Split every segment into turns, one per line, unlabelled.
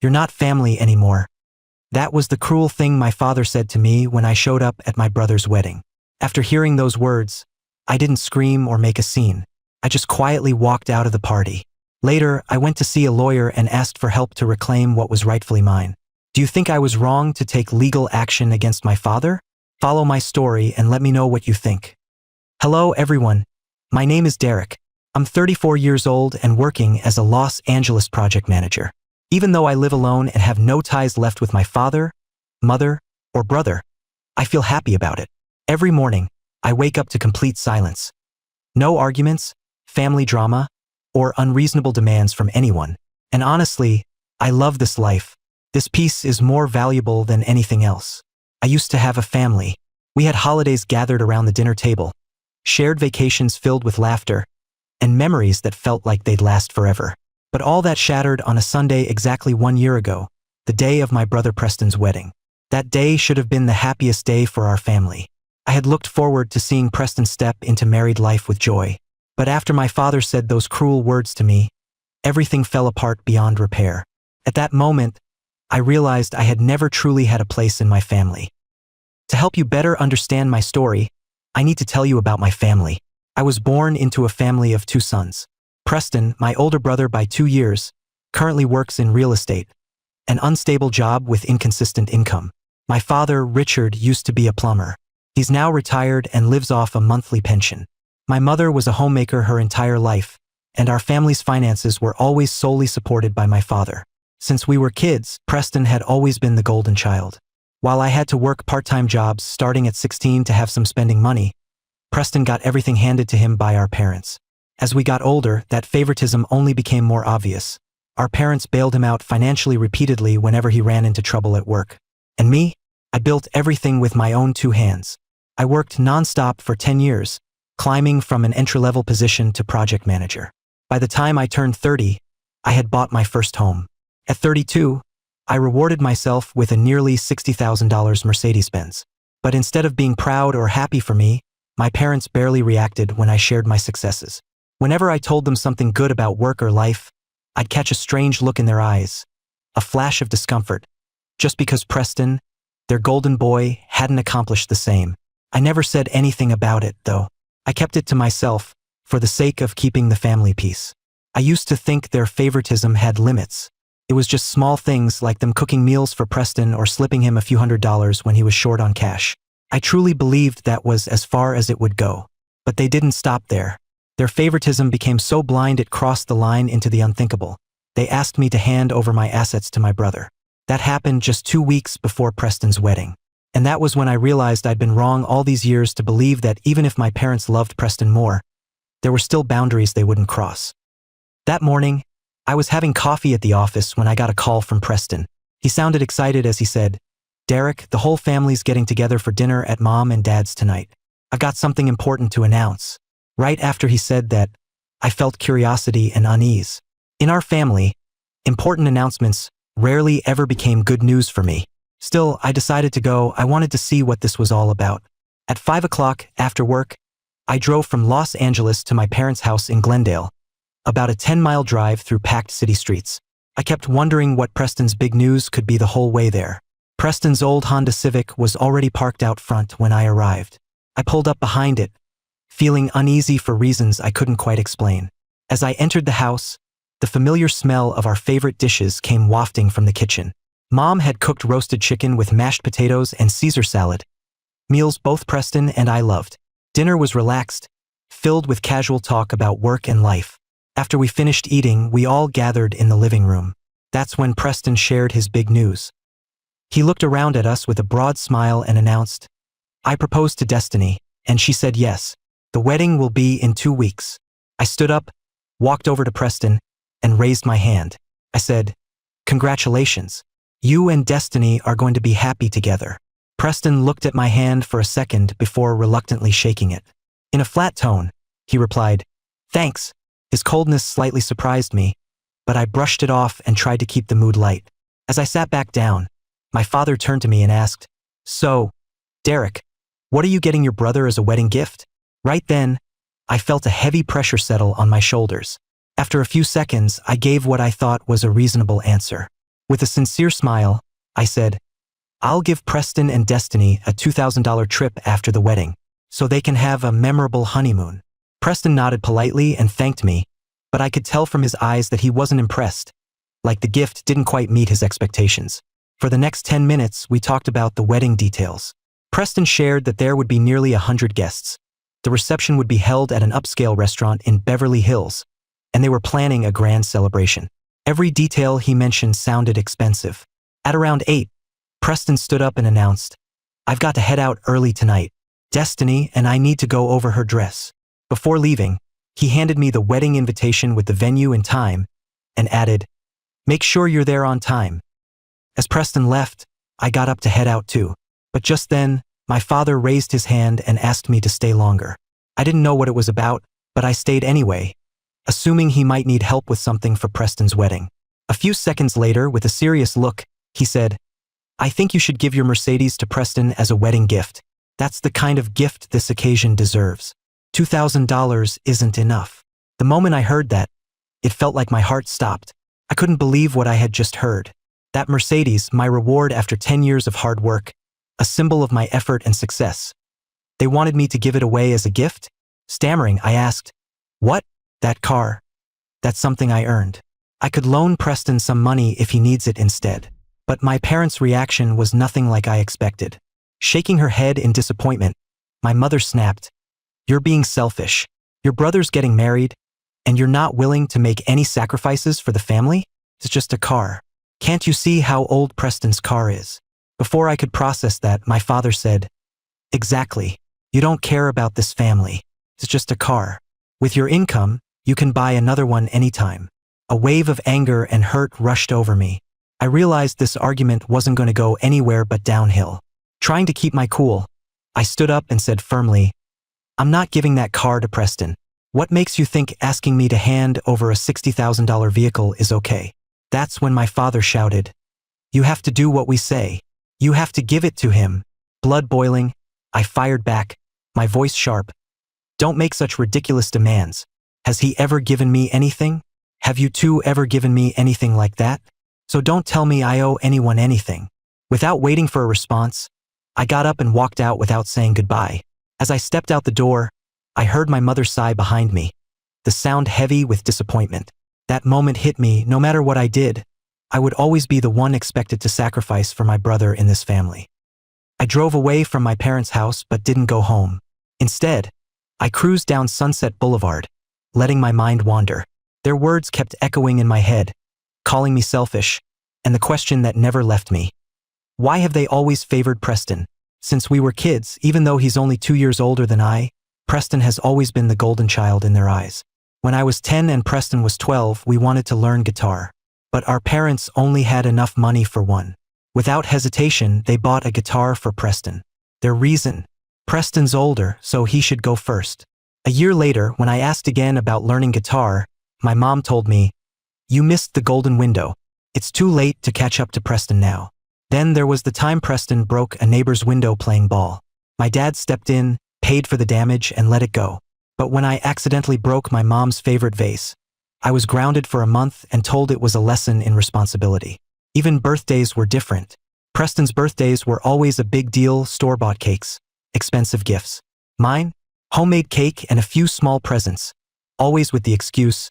You're not family anymore." That was the cruel thing my father said to me when I showed up at my brother's wedding. After hearing those words, I didn't scream or make a scene. I just quietly walked out of the party. Later, I went to see a lawyer and asked for help to reclaim what was rightfully mine. Do you think I was wrong to take legal action against my father? Follow my story and let me know what you think. Hello everyone, my name is Derek. I'm 34 years old and working as a Los Angeles project manager. Even though I live alone and have no ties left with my father, mother, or brother, I feel happy about it. Every morning, I wake up to complete silence. No arguments, family drama, or unreasonable demands from anyone. And honestly, I love this life. This peace is more valuable than anything else. I used to have a family. We had holidays gathered around the dinner table, shared vacations filled with laughter, and memories that felt like they'd last forever. But all that shattered on a Sunday exactly 1 year ago, the day of my brother Preston's wedding. That day should have been the happiest day for our family. I had looked forward to seeing Preston step into married life with joy. But after my father said those cruel words to me, everything fell apart beyond repair. At that moment, I realized I had never truly had a place in my family. To help you better understand my story, I need to tell you about my family. I was born into a family of 2 sons. Preston, my older brother by 2 years, currently works in real estate, an unstable job with inconsistent income. My father, Richard, used to be a plumber. He's now retired and lives off a monthly pension. My mother was a homemaker her entire life, and our family's finances were always solely supported by my father. Since we were kids, Preston had always been the golden child. While I had to work part-time jobs starting at 16 to have some spending money, Preston got everything handed to him by our parents. As we got older, that favoritism only became more obvious. Our parents bailed him out financially repeatedly whenever he ran into trouble at work. And me? I built everything with my own 2 hands. I worked non-stop for 10 years, climbing from an entry-level position to project manager. By the time I turned 30, I had bought my first home. At 32, I rewarded myself with a nearly $60,000 Mercedes-Benz. But instead of being proud or happy for me, my parents barely reacted when I shared my successes. Whenever I told them something good about work or life, I'd catch a strange look in their eyes, a flash of discomfort, just because Preston, their golden boy, hadn't accomplished the same. I never said anything about it, though. I kept it to myself, for the sake of keeping the family peace. I used to think their favoritism had limits. It was just small things like them cooking meals for Preston or slipping him a few $100s when he was short on cash. I truly believed that was as far as it would go. But they didn't stop there. Their favoritism became so blind it crossed the line into the unthinkable. They asked me to hand over my assets to my brother. That happened just 2 weeks before Preston's wedding. And that was when I realized I'd been wrong all these years to believe that even if my parents loved Preston more, there were still boundaries they wouldn't cross. That morning, I was having coffee at the office when I got a call from Preston. He sounded excited as he said, "Derek, the whole family's getting together for dinner at Mom and Dad's tonight. I've got something important to announce." Right after he said that, I felt curiosity and unease. In our family, important announcements rarely ever became good news for me. Still, I decided to go. I wanted to see what this was all about. At 5 o'clock, after work, I drove from Los Angeles to my parents' house in Glendale, about a 10-mile drive through packed city streets. I kept wondering what Preston's big news could be the whole way there. Preston's old Honda Civic was already parked out front when I arrived. I pulled up behind it, feeling uneasy for reasons I couldn't quite explain. As I entered the house, the familiar smell of our favorite dishes came wafting from the kitchen. Mom had cooked roasted chicken with mashed potatoes and Caesar salad, meals both Preston and I loved. Dinner was relaxed, filled with casual talk about work and life. After we finished eating, we all gathered in the living room. That's when Preston shared his big news. He looked around at us with a broad smile and announced, "I proposed to Destiny, and she said yes. The wedding will be in 2 weeks." I stood up, walked over to Preston, and raised my hand. I said, "Congratulations. You and Destiny are going to be happy together." Preston looked at my hand for a second before reluctantly shaking it. In a flat tone, he replied, "Thanks." His coldness slightly surprised me, but I brushed it off and tried to keep the mood light. As I sat back down, my father turned to me and asked, "So, Derek, what are you getting your brother as a wedding gift?" Right then, I felt a heavy pressure settle on my shoulders. After a few seconds, I gave what I thought was a reasonable answer. With a sincere smile, I said, "I'll give Preston and Destiny a $2,000 trip after the wedding, so they can have a memorable honeymoon." Preston nodded politely and thanked me, but I could tell from his eyes that he wasn't impressed, like the gift didn't quite meet his expectations. For the next 10 minutes, we talked about the wedding details. Preston shared that there would be nearly 100 guests. The reception would be held at an upscale restaurant in Beverly Hills, and they were planning a grand celebration. Every detail he mentioned sounded expensive. At around 8, Preston stood up and announced, "I've got to head out early tonight. Destiny and I need to go over her dress." Before leaving, he handed me the wedding invitation with the venue and time, and added, "Make sure you're there on time." As Preston left, I got up to head out too. But just then, my father raised his hand and asked me to stay longer. I didn't know what it was about, but I stayed anyway, assuming he might need help with something for Preston's wedding. A few seconds later, with a serious look, he said, "I think you should give your Mercedes to Preston as a wedding gift. That's the kind of gift this occasion deserves. $2,000 isn't enough." The moment I heard that, it felt like my heart stopped. I couldn't believe what I had just heard. That Mercedes, my reward after 10 years of hard work, a symbol of my effort and success. They wanted me to give it away as a gift? Stammering, I asked, "What? That car? That's something I earned. I could loan Preston some money if he needs it instead." But my parents' reaction was nothing like I expected. Shaking her head in disappointment, my mother snapped, "You're being selfish. Your brother's getting married, and you're not willing to make any sacrifices for the family? It's just a car. Can't you see how old Preston's car is?" Before I could process that, my father said, "Exactly. You don't care about this family. It's just a car. With your income, you can buy another one anytime." A wave of anger and hurt rushed over me. I realized this argument wasn't going to go anywhere but downhill. Trying to keep my cool, I stood up and said firmly, "I'm not giving that car to Preston. What makes you think asking me to hand over a $60,000 vehicle is okay?" That's when my father shouted, "You have to do what we say. You have to give it to him." Blood boiling, I fired back, my voice sharp. "Don't make such ridiculous demands. Has he ever given me anything? Have you two ever given me anything like that? So don't tell me I owe anyone anything." Without waiting for a response, I got up and walked out without saying goodbye. As I stepped out the door, I heard my mother sigh behind me, the sound heavy with disappointment. That moment hit me. No matter what I did, I would always be the one expected to sacrifice for my brother in this family. I drove away from my parents' house but didn't go home. Instead, I cruised down Sunset Boulevard, letting my mind wander. Their words kept echoing in my head, calling me selfish, and the question that never left me. Why have they always favored Preston? Since we were kids, even though he's only 2 years older than I, Preston has always been the golden child in their eyes. When I was 10 and Preston was 12, we wanted to learn guitar. But our parents only had enough money for one. Without hesitation, they bought a guitar for Preston. Their reason? Preston's older, so he should go first. A year later, when I asked again about learning guitar, my mom told me, "You missed the golden window. It's too late to catch up to Preston now." Then there was the time Preston broke a neighbor's window playing ball. My dad stepped in, paid for the damage, and let it go. But when I accidentally broke my mom's favorite vase, I was grounded for a month and told it was a lesson in responsibility. Even birthdays were different. Preston's birthdays were always a big deal: store-bought cakes, expensive gifts. Mine? Homemade cake and a few small presents, always with the excuse,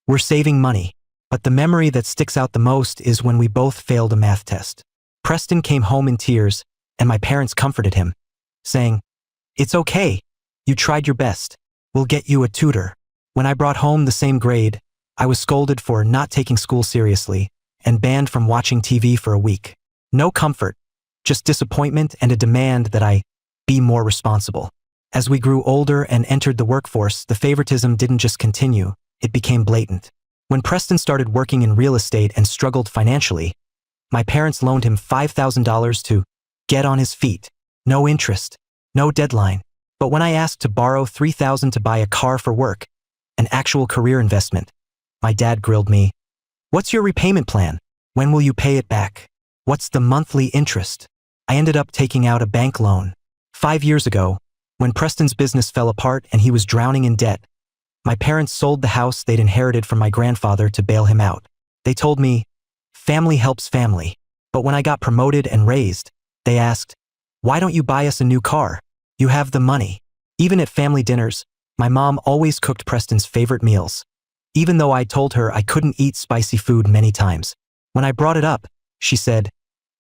"We're saving money." But the memory that sticks out the most is when we both failed a math test. Preston came home in tears, and my parents comforted him, saying, "It's okay. You tried your best. We'll get you a tutor." When I brought home the same grade, I was scolded for not taking school seriously and banned from watching TV for a week. No comfort, just disappointment and a demand that I be more responsible. As we grew older and entered the workforce, the favoritism didn't just continue, it became blatant. When Preston started working in real estate and struggled financially, my parents loaned him $5,000 to get on his feet. No interest, no deadline. But when I asked to borrow $3,000 to buy a car for work, an actual career investment, my dad grilled me. "What's your repayment plan? When will you pay it back? What's the monthly interest?" I ended up taking out a bank loan. 5 years ago, when Preston's business fell apart and he was drowning in debt, my parents sold the house they'd inherited from my grandfather to bail him out. They told me, Family helps family. But when I got promoted and raised, they asked, "Why don't you buy us a new car? You have the money." Even at family dinners, my mom always cooked Preston's favorite meals, even though I told her I couldn't eat spicy food many times. When I brought it up, she said,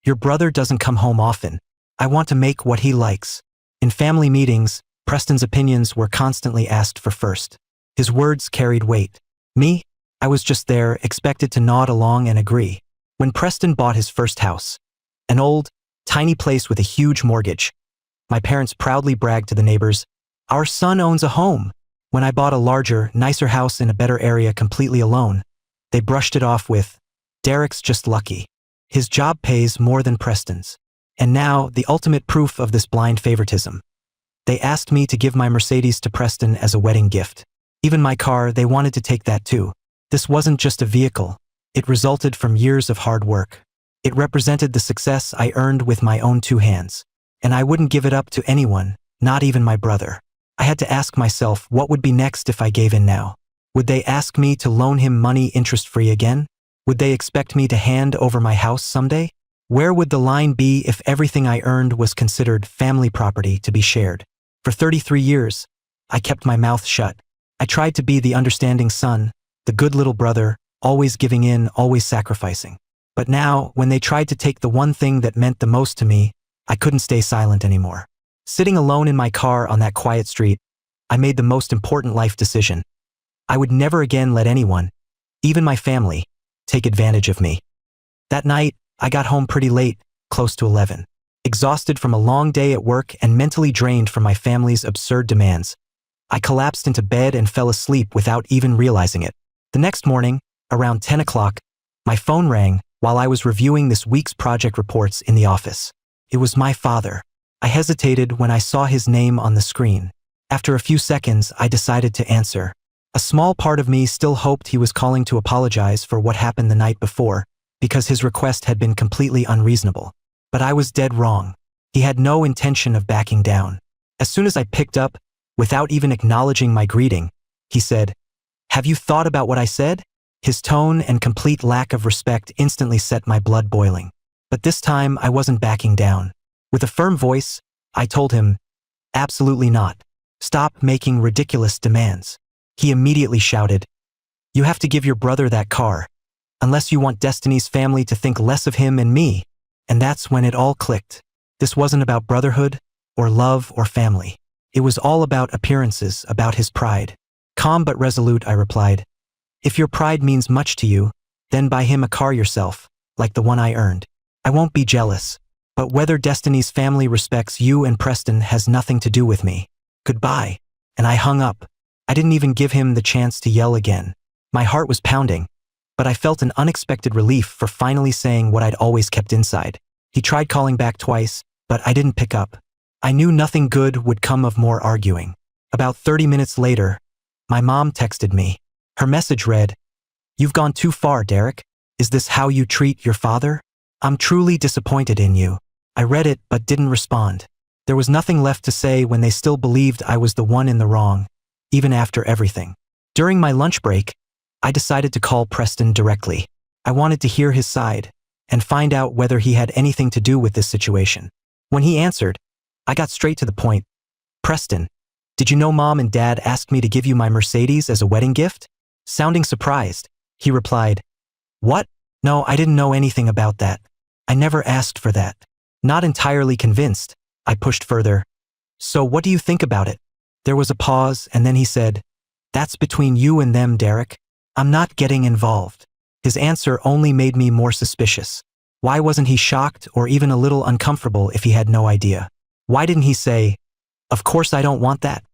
"Your brother doesn't come home often. I want to make what he likes." In family meetings, Preston's opinions were constantly asked for first. His words carried weight. Me? I was just there, expected to nod along and agree. When Preston bought his first house, an old, tiny place with a huge mortgage, my parents proudly bragged to the neighbors, "Our son owns a home." When I bought a larger, nicer house in a better area completely alone, they brushed it off with, "Derek's just lucky. His job pays more than Preston's." And now, the ultimate proof of this blind favoritism. They asked me to give my Mercedes to Preston as a wedding gift. Even my car, they wanted to take that too. This wasn't just a vehicle. It resulted from years of hard work. It represented the success I earned with my own two hands. And I wouldn't give it up to anyone, not even my brother. I had to ask myself what would be next if I gave in now. Would they ask me to loan him money interest-free again? Would they expect me to hand over my house someday? Where would the line be if everything I earned was considered family property to be shared? For 33 years, I kept my mouth shut. I tried to be the understanding son, the good little brother, always giving in, always sacrificing. But now, when they tried to take the one thing that meant the most to me, I couldn't stay silent anymore. Sitting alone in my car on that quiet street, I made the most important life decision. I would never again let anyone, even my family, take advantage of me. That night, I got home pretty late, close to 11. Exhausted from a long day at work and mentally drained from my family's absurd demands, I collapsed into bed and fell asleep without even realizing it. The next morning, around 10 o'clock, my phone rang while I was reviewing this week's project reports in the office. It was my father. I hesitated when I saw his name on the screen. After a few seconds, I decided to answer. A small part of me still hoped he was calling to apologize for what happened the night before, because his request had been completely unreasonable. But I was dead wrong. He had no intention of backing down. As soon as I picked up, without even acknowledging my greeting, he said, "Have you thought about what I said?" His tone and complete lack of respect instantly set my blood boiling. But this time, I wasn't backing down. With a firm voice, I told him, "Absolutely not. Stop making ridiculous demands." He immediately shouted, "You have to give your brother that car, unless you want Destiny's family to think less of him and me." And that's when it all clicked. This wasn't about brotherhood, or love, or family. It was all about appearances, about his pride. Calm but resolute, I replied, "If your pride means much to you, then buy him a car yourself, like the one I earned. I won't be jealous. But whether Destiny's family respects you and Preston has nothing to do with me. Goodbye." And I hung up. I didn't even give him the chance to yell again. My heart was pounding, but I felt an unexpected relief for finally saying what I'd always kept inside. He tried calling back twice, but I didn't pick up. I knew nothing good would come of more arguing. About 30 minutes later, my mom texted me. Her message read, "You've gone too far, Derek. Is this how you treat your father? I'm truly disappointed in you." I read it but didn't respond. There was nothing left to say when they still believed I was the one in the wrong, even after everything. During my lunch break, I decided to call Preston directly. I wanted to hear his side and find out whether he had anything to do with this situation. When he answered, I got straight to the point. "Preston, did you know Mom and Dad asked me to give you my Mercedes as a wedding gift?" Sounding surprised, he replied, "What? No, I didn't know anything about that. I never asked for that." Not entirely convinced, I pushed further. "So what do you think about it?" There was a pause, and then he said, "That's between you and them, Derek. I'm not getting involved." His answer only made me more suspicious. Why wasn't he shocked or even a little uncomfortable if he had no idea? Why didn't he say, "Of course I don't want that"?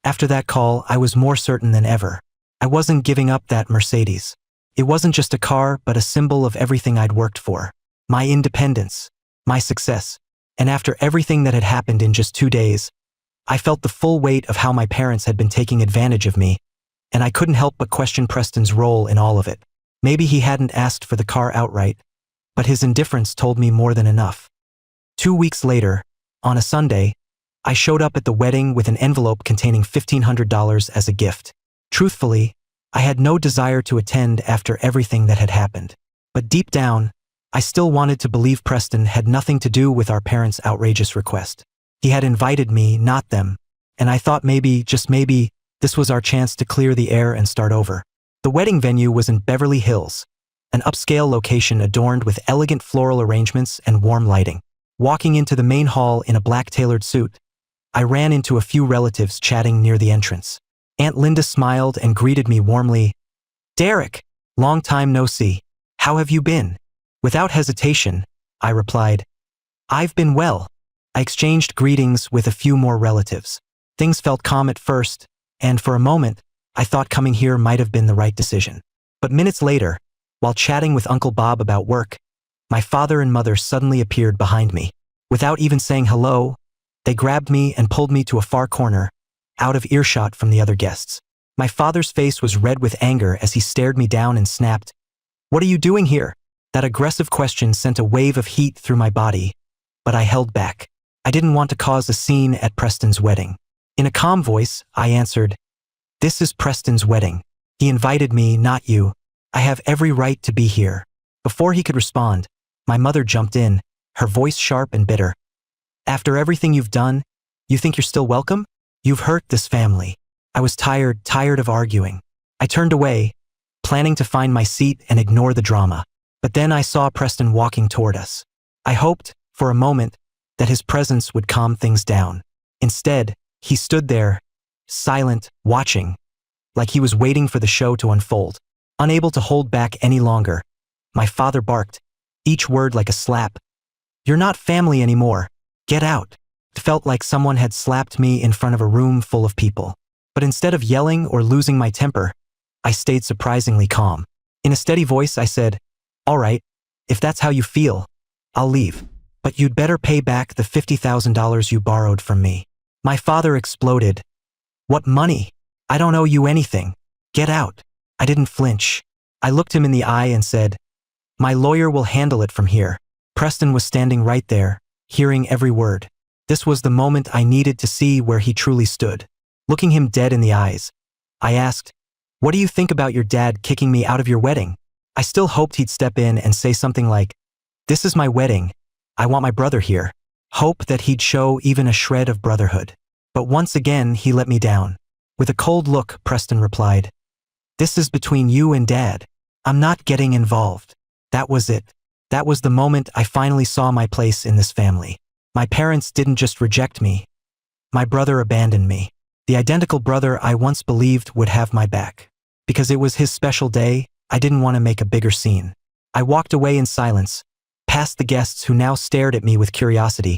After that call, I was more certain than ever. I wasn't giving up that Mercedes. It wasn't just a car, but a symbol of everything I'd worked for. My independence, my success. And after everything that had happened in just 2 days, I felt the full weight of how my parents had been taking advantage of me, and I couldn't help but question Preston's role in all of it. Maybe he hadn't asked for the car outright, but his indifference told me more than enough. 2 weeks later, on a Sunday, I showed up at the wedding with an envelope containing $1,500 as a gift. Truthfully, I had no desire to attend after everything that had happened. But deep down, I still wanted to believe Preston had nothing to do with our parents' outrageous request. He had invited me, not them, and I thought maybe, just maybe, this was our chance to clear the air and start over. The wedding venue was in Beverly Hills, an upscale location adorned with elegant floral arrangements and warm lighting. Walking into the main hall in a black tailored suit, I ran into a few relatives chatting near the entrance. Aunt Linda smiled and greeted me warmly. "Derek, long time no see. How have you been?" Without hesitation, I replied, "I've been well." I exchanged greetings with a few more relatives. Things felt calm at first, and for a moment, I thought coming here might have been the right decision. But minutes later, while chatting with Uncle Bob about work, my father and mother suddenly appeared behind me. Without even saying hello, they grabbed me and pulled me to a far corner, out of earshot from the other guests. My father's face was red with anger as he stared me down and snapped, "What are you doing here?" That aggressive question sent a wave of heat through my body, but I held back. I didn't want to cause a scene at Preston's wedding. In a calm voice, I answered, "This is Preston's wedding. He invited me, not you. I have every right to be here." Before he could respond, my mother jumped in, her voice sharp and bitter. "After everything you've done, you think you're still welcome? You've hurt this family." I was tired of arguing. I turned away, planning to find my seat and ignore the drama. But then I saw Preston walking toward us. I hoped, for a moment, that his presence would calm things down. Instead, he stood there, silent, watching, like he was waiting for the show to unfold. Unable to hold back any longer, my father barked, each word like a slap. "You're not family anymore. Get out." It felt like someone had slapped me in front of a room full of people. But instead of yelling or losing my temper, I stayed surprisingly calm. In a steady voice, I said, "All right, if that's how you feel, I'll leave. But you'd better pay back the $50,000 you borrowed from me." My father exploded. "What money? I don't owe you anything. Get out." I didn't flinch. I looked him in the eye and said, "My lawyer will handle it from here." Preston was standing right there, hearing every word. This was the moment I needed to see where he truly stood. Looking him dead in the eyes, I asked, "What do you think about your dad kicking me out of your wedding?" I still hoped he'd step in and say something like, "This is my wedding. I want my brother here." Hope that he'd show even a shred of brotherhood. But once again, he let me down. With a cold look, Preston replied, "This is between you and Dad. I'm not getting involved." That was it. That was the moment I finally saw my place in this family. My parents didn't just reject me. My brother abandoned me. The identical brother I once believed would have my back. Because it was his special day, I didn't want to make a bigger scene. I walked away in silence, past the guests who now stared at me with curiosity,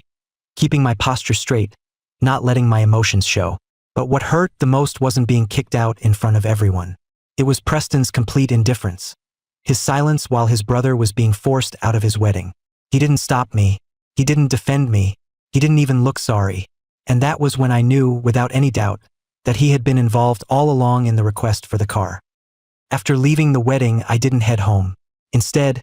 keeping my posture straight, not letting my emotions show. But what hurt the most wasn't being kicked out in front of everyone. It was Preston's complete indifference. His silence while his brother was being forced out of his wedding. He didn't stop me. He didn't defend me. He didn't even look sorry. And that was when I knew, without any doubt, that he had been involved all along in the request for the car. After leaving the wedding, I didn't head home. Instead,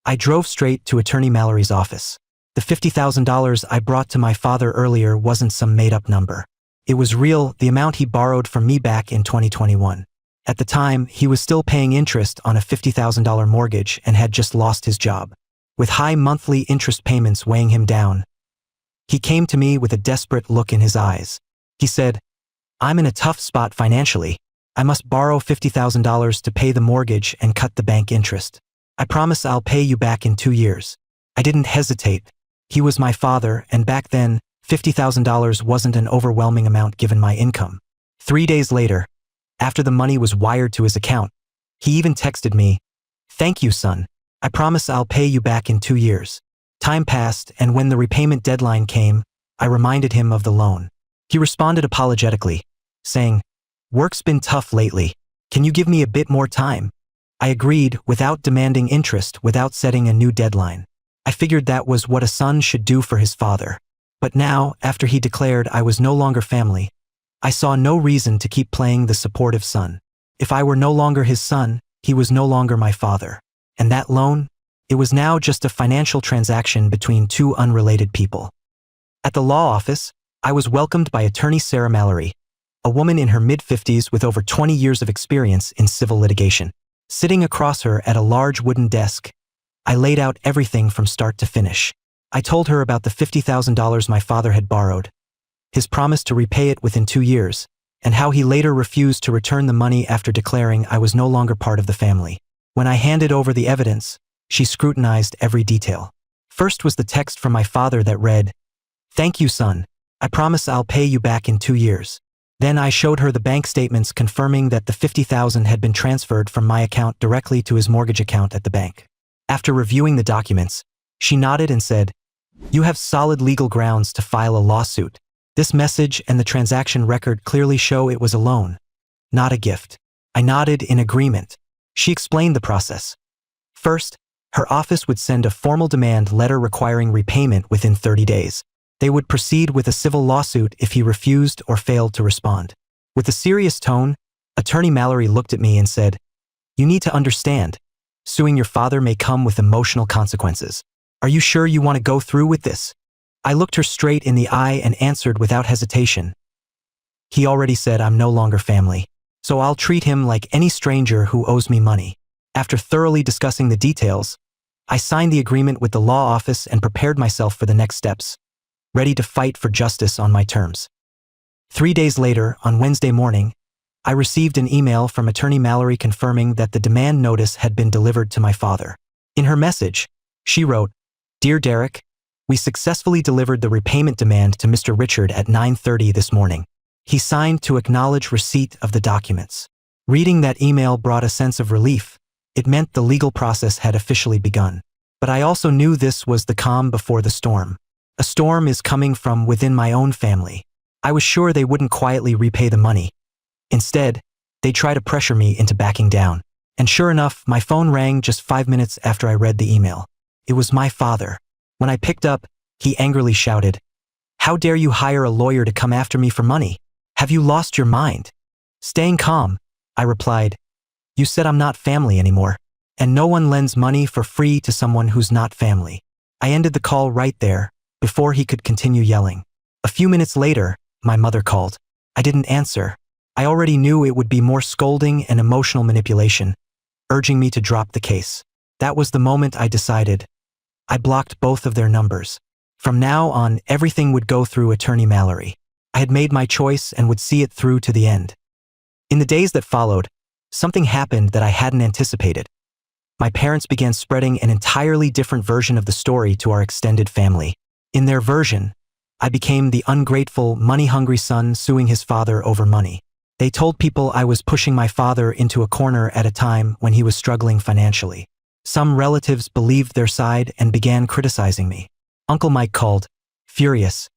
I drove straight to Attorney Mallory's office. The $50,000 I brought to my father earlier wasn't some made-up number. It was real, the amount he borrowed from me back in 2021. At the time, he was still paying interest on a $50,000 mortgage and had just lost his job. With high monthly interest payments weighing him down, he came to me with a desperate look in his eyes. He said, "I'm in a tough spot financially. I must borrow $50,000 to pay the mortgage and cut the bank interest. I promise I'll pay you back in 2 years." I didn't hesitate. He was my father, and back then, $50,000 wasn't an overwhelming amount given my income. 3 days later, after the money was wired to his account, he even texted me, "Thank you, son. I promise I'll pay you back in 2 years." Time passed, and when the repayment deadline came, I reminded him of the loan. He responded apologetically, saying, "Work's been tough lately. Can you give me a bit more time?" I agreed, without demanding interest, without setting a new deadline. I figured that was what a son should do for his father. But now, after he declared I was no longer family, I saw no reason to keep playing the supportive son. If I were no longer his son, he was no longer my father. And that loan? It was now just a financial transaction between two unrelated people. At the law office, I was welcomed by Attorney Sarah Mallory, a woman in her mid-50s with over 20 years of experience in civil litigation. Sitting across her at a large wooden desk, I laid out everything from start to finish. I told her about the $50,000 my father had borrowed, his promise to repay it within 2 years, and how he later refused to return the money after declaring I was no longer part of the family. When I handed over the evidence, she scrutinized every detail. First was the text from my father that read, "Thank you, son. I promise I'll pay you back in 2 years." Then I showed her the bank statements confirming that the $50,000 had been transferred from my account directly to his mortgage account at the bank. After reviewing the documents, she nodded and said, "You have solid legal grounds to file a lawsuit. This message and the transaction record clearly show it was a loan, not a gift." I nodded in agreement. She explained the process. First, her office would send a formal demand letter requiring repayment within 30 days. They would proceed with a civil lawsuit if he refused or failed to respond. With a serious tone, Attorney Mallory looked at me and said, "You need to understand, suing your father may come with emotional consequences. Are you sure you want to go through with this?" I looked her straight in the eye and answered without hesitation. "He already said I'm no longer family, so I'll treat him like any stranger who owes me money." After thoroughly discussing the details, I signed the agreement with the law office and prepared myself for the next steps, ready to fight for justice on my terms. 3 days later, on Wednesday morning, I received an email from Attorney Mallory confirming that the demand notice had been delivered to my father. In her message, she wrote, "Dear Derek, we successfully delivered the repayment demand to Mr. Richard at 9:30 this morning. He signed to acknowledge receipt of the documents." Reading that email brought a sense of relief. It meant the legal process had officially begun. But I also knew this was the calm before the storm. A storm is coming from within my own family. I was sure they wouldn't quietly repay the money. Instead, they'd try to pressure me into backing down. And sure enough, my phone rang just 5 minutes after I read the email. It was my father. When I picked up, he angrily shouted, "How dare you hire a lawyer to come after me for money? Have you lost your mind?" Staying calm, I replied, "You said I'm not family anymore, and no one lends money for free to someone who's not family." I ended the call right there, before he could continue yelling. A few minutes later, my mother called. I didn't answer. I already knew it would be more scolding and emotional manipulation, urging me to drop the case. That was the moment I decided. I blocked both of their numbers. From now on, everything would go through Attorney Mallory. I had made my choice and would see it through to the end. In the days that followed, something happened that I hadn't anticipated. My parents began spreading an entirely different version of the story to our extended family. In their version, I became the ungrateful, money-hungry son suing his father over money. They told people I was pushing my father into a corner at a time when he was struggling financially. Some relatives believed their side and began criticizing me. Uncle Mike called, furious.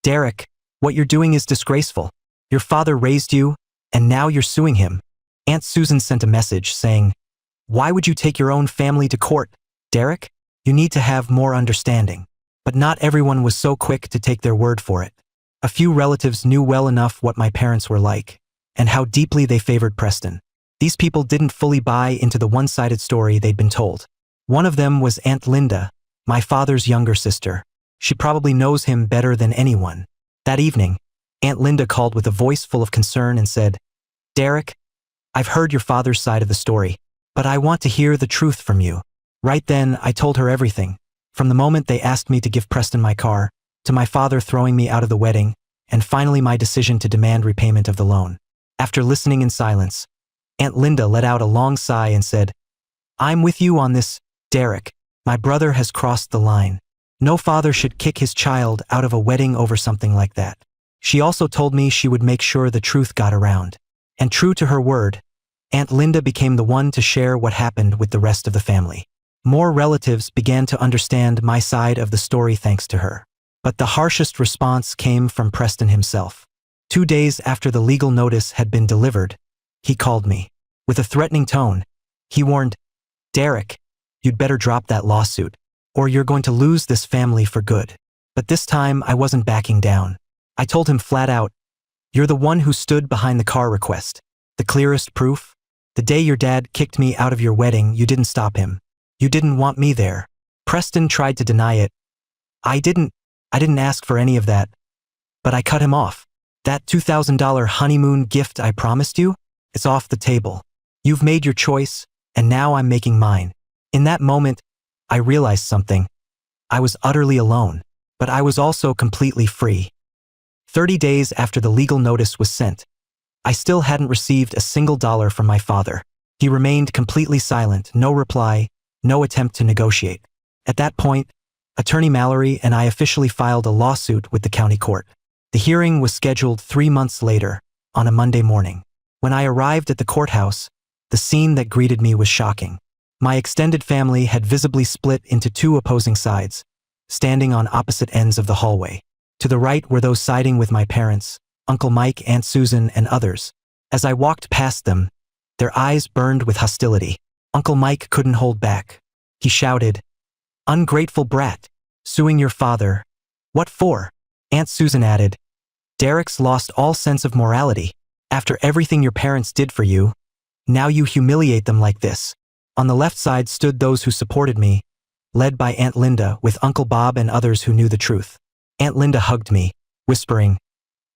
"Derek, what you're doing is disgraceful. Your father raised you, and now you're suing him." Aunt Susan sent a message saying, "Why would you take your own family to court, Derek? You need to have more understanding." But not everyone was so quick to take their word for it. A few relatives knew well enough what my parents were like, and how deeply they favored Preston. These people didn't fully buy into the one-sided story they'd been told. One of them was Aunt Linda, my father's younger sister. She probably knows him better than anyone. That evening, Aunt Linda called with a voice full of concern and said, "Derek, I've heard your father's side of the story, but I want to hear the truth from you." Right then, I told her everything. From the moment they asked me to give Preston my car, to my father throwing me out of the wedding, and finally my decision to demand repayment of the loan. After listening in silence, Aunt Linda let out a long sigh and said, "I'm with you on this, Derek. My brother has crossed the line. No father should kick his child out of a wedding over something like that." She also told me she would make sure the truth got around. And true to her word, Aunt Linda became the one to share what happened with the rest of the family. More relatives began to understand my side of the story thanks to her. But the harshest response came from Preston himself. 2 days after the legal notice had been delivered, he called me. With a threatening tone, he warned, "Derek, you'd better drop that lawsuit, or you're going to lose this family for good." But this time I wasn't backing down. I told him flat out, "You're the one who stood behind the car request. The clearest proof? The day your dad kicked me out of your wedding, you didn't stop him. You didn't want me there." Preston tried to deny it. I didn't ask for any of that. But I cut him off. "That $2,000 honeymoon gift I promised you? It's off the table. You've made your choice, and now I'm making mine." In that moment, I realized something. I was utterly alone, but I was also completely free. 30 days after the legal notice was sent, I still hadn't received a single dollar from my father. He remained completely silent, no reply, no attempt to negotiate. At that point, Attorney Mallory and I officially filed a lawsuit with the county court. The hearing was scheduled 3 months later, on a Monday morning. When I arrived at the courthouse, the scene that greeted me was shocking. My extended family had visibly split into two opposing sides, standing on opposite ends of the hallway. To the right were those siding with my parents, Uncle Mike, Aunt Susan, and others. As I walked past them, their eyes burned with hostility. Uncle Mike couldn't hold back. He shouted, "Ungrateful brat, suing your father. What for?" Aunt Susan added, "Derek's lost all sense of morality. After everything your parents did for you, now you humiliate them like this." On the left side stood those who supported me, led by Aunt Linda with Uncle Bob and others who knew the truth. Aunt Linda hugged me, whispering,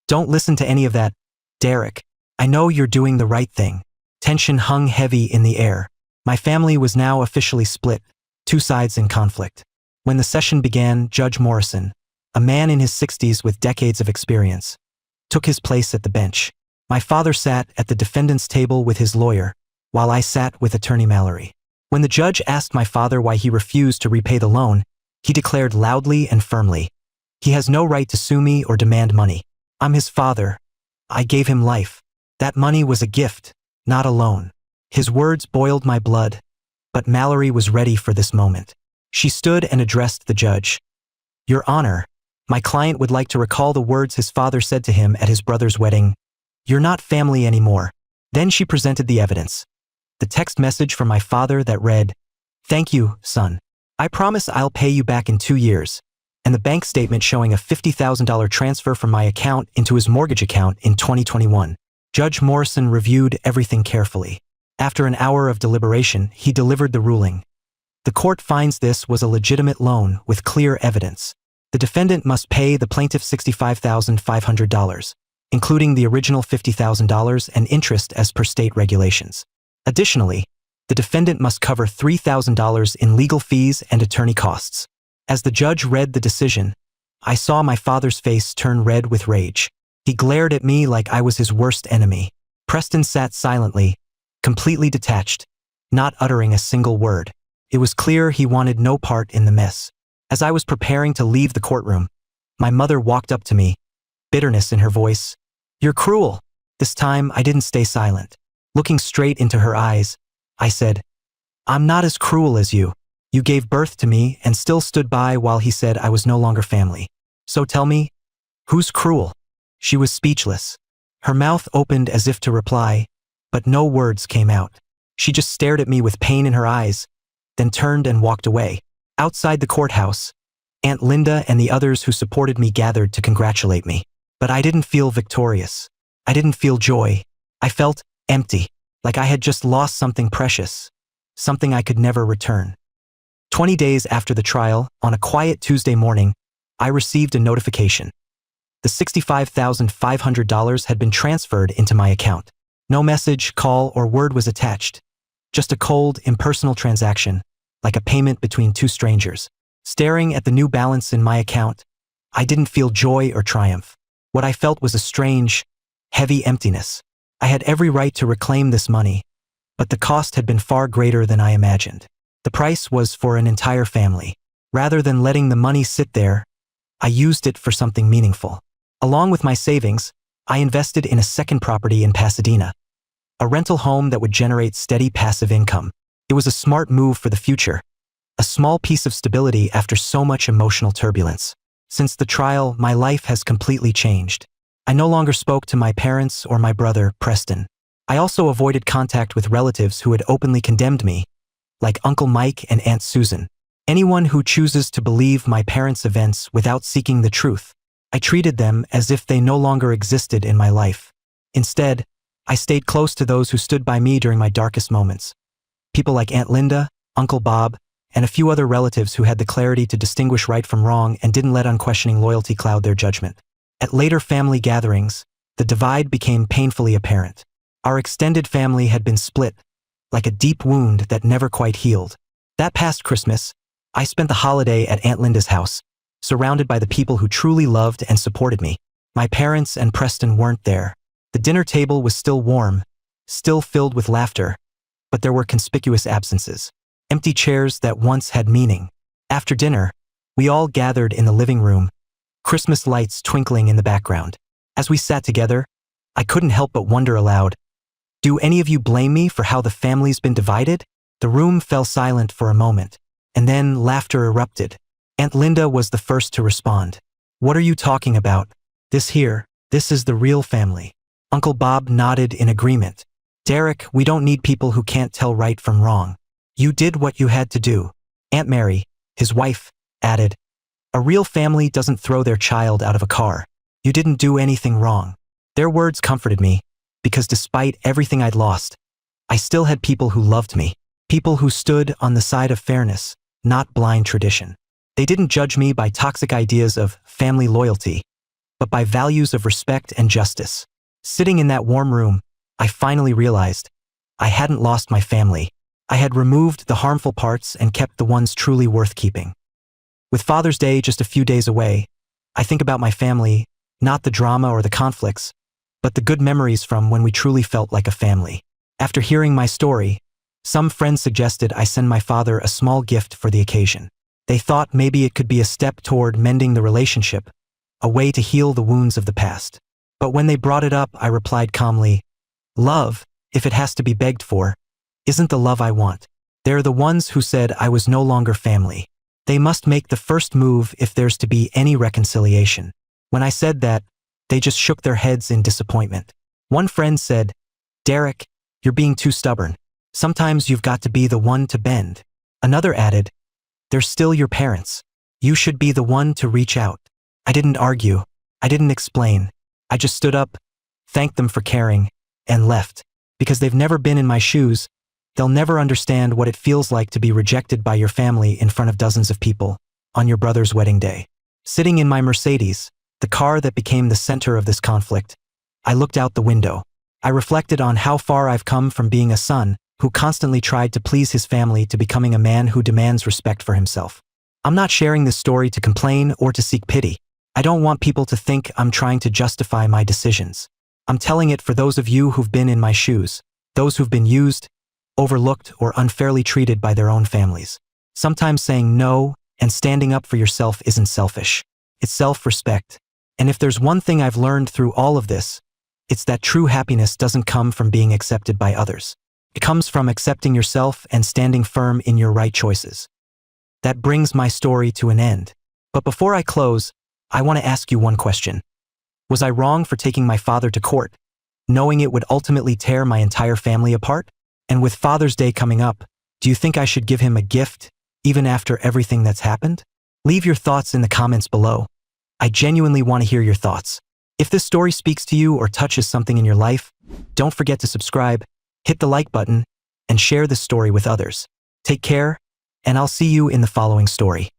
"Don't listen to any of that, Derek. I know you're doing the right thing." Tension hung heavy in the air. My family was now officially split, two sides in conflict. When the session began, Judge Morrison, a man in his 60s with decades of experience, took his place at the bench. My father sat at the defendant's table with his lawyer, while I sat with Attorney Mallory. When the judge asked my father why he refused to repay the loan, he declared loudly and firmly, "He has no right to sue me or demand money. I'm his father. I gave him life. That money was a gift, not a loan." His words boiled my blood, but Mallory was ready for this moment. She stood and addressed the judge. "Your Honor, my client would like to recall the words his father said to him at his brother's wedding. 'You're not family anymore.'" Then she presented the evidence. The text message from my father that read, "Thank you, son. I promise I'll pay you back in 2 years," and the bank statement showing a $50,000 transfer from my account into his mortgage account in 2021. Judge Morrison reviewed everything carefully. After an hour of deliberation, he delivered the ruling. The court finds this was a legitimate loan with clear evidence. The defendant must pay the plaintiff $65,500, including the original $50,000 and interest as per state regulations. Additionally, the defendant must cover $3,000 in legal fees and attorney costs. As the judge read the decision, I saw my father's face turn red with rage. He glared at me like I was his worst enemy. Preston sat silently, completely detached, not uttering a single word. It was clear he wanted no part in the mess. As I was preparing to leave the courtroom, my mother walked up to me, bitterness in her voice. "You're cruel." This time, I didn't stay silent. Looking straight into her eyes, I said, "I'm not as cruel as you. You gave birth to me and still stood by while he said I was no longer family. So tell me, who's cruel?" She was speechless. Her mouth opened as if to reply, but no words came out. She just stared at me with pain in her eyes, then turned and walked away. Outside the courthouse, Aunt Linda and the others who supported me gathered to congratulate me. But I didn't feel victorious. I didn't feel joy. I felt empty, like I had just lost something precious, something I could never return. 20 days after the trial, on a quiet Tuesday morning, I received a notification. The $65,500 had been transferred into my account. No message, call, or word was attached. Just a cold, impersonal transaction, like a payment between two strangers. Staring at the new balance in my account, I didn't feel joy or triumph. What I felt was a strange, heavy emptiness. I had every right to reclaim this money, but the cost had been far greater than I imagined. The price was for an entire family. Rather than letting the money sit there, I used it for something meaningful. Along with my savings, I invested in a second property in Pasadena, a rental home that would generate steady passive income. It was a smart move for the future, a small piece of stability after so much emotional turbulence. Since the trial, my life has completely changed. I no longer spoke to my parents or my brother, Preston. I also avoided contact with relatives who had openly condemned me, like Uncle Mike and Aunt Susan. Anyone who chooses to believe my parents' events without seeking the truth, I treated them as if they no longer existed in my life. Instead, I stayed close to those who stood by me during my darkest moments. People like Aunt Linda, Uncle Bob, and a few other relatives who had the clarity to distinguish right from wrong and didn't let unquestioning loyalty cloud their judgment. At later family gatherings, the divide became painfully apparent. Our extended family had been split, like a deep wound that never quite healed. That past Christmas, I spent the holiday at Aunt Linda's house, surrounded by the people who truly loved and supported me. My parents and Preston weren't there. The dinner table was still warm, still filled with laughter, but there were conspicuous absences. Empty chairs that once had meaning. After dinner, we all gathered in the living room, Christmas lights twinkling in the background. As we sat together, I couldn't help but wonder aloud, do any of you blame me for how the family's been divided? The room fell silent for a moment, and then laughter erupted. Aunt Linda was the first to respond. What are you talking about? This is the real family. Uncle Bob nodded in agreement. Derek, we don't need people who can't tell right from wrong. You did what you had to do. Aunt Mary, his wife, added, a real family doesn't throw their child out of a car. You didn't do anything wrong. Their words comforted me, because despite everything I'd lost, I still had people who loved me, people who stood on the side of fairness, not blind tradition. They didn't judge me by toxic ideas of family loyalty, but by values of respect and justice. Sitting in that warm room, I finally realized I hadn't lost my family. I had removed the harmful parts and kept the ones truly worth keeping. With Father's Day just a few days away, I think about my family, not the drama or the conflicts, but the good memories from when we truly felt like a family. After hearing my story, some friends suggested I send my father a small gift for the occasion. They thought maybe it could be a step toward mending the relationship, a way to heal the wounds of the past. But when they brought it up, I replied calmly, love, if it has to be begged for, isn't the love I want. They're the ones who said I was no longer family. They must make the first move if there's to be any reconciliation. When I said that, they just shook their heads in disappointment. One friend said, Derek, you're being too stubborn. Sometimes you've got to be the one to bend. Another added, they're still your parents. You should be the one to reach out. I didn't argue. I didn't explain. I just stood up, thanked them for caring, and left. Because they've never been in my shoes, they'll never understand what it feels like to be rejected by your family in front of dozens of people on your brother's wedding day. Sitting in my Mercedes, the car that became the center of this conflict, I looked out the window. I reflected on how far I've come from being a son who constantly tried to please his family to becoming a man who demands respect for himself. I'm not sharing this story to complain or to seek pity. I don't want people to think I'm trying to justify my decisions. I'm telling it for those of you who've been in my shoes, those who've been used, overlooked, or unfairly treated by their own families. Sometimes saying no and standing up for yourself isn't selfish. It's self-respect. And if there's one thing I've learned through all of this, it's that true happiness doesn't come from being accepted by others. It comes from accepting yourself and standing firm in your right choices. That brings my story to an end. But before I close, I want to ask you one question. Was I wrong for taking my father to court, knowing it would ultimately tear my entire family apart? And with Father's Day coming up, do you think I should give him a gift, even after everything that's happened? Leave your thoughts in the comments below. I genuinely want to hear your thoughts. If this story speaks to you or touches something in your life, don't forget to subscribe, hit the like button, and share this story with others. Take care, and I'll see you in the following story.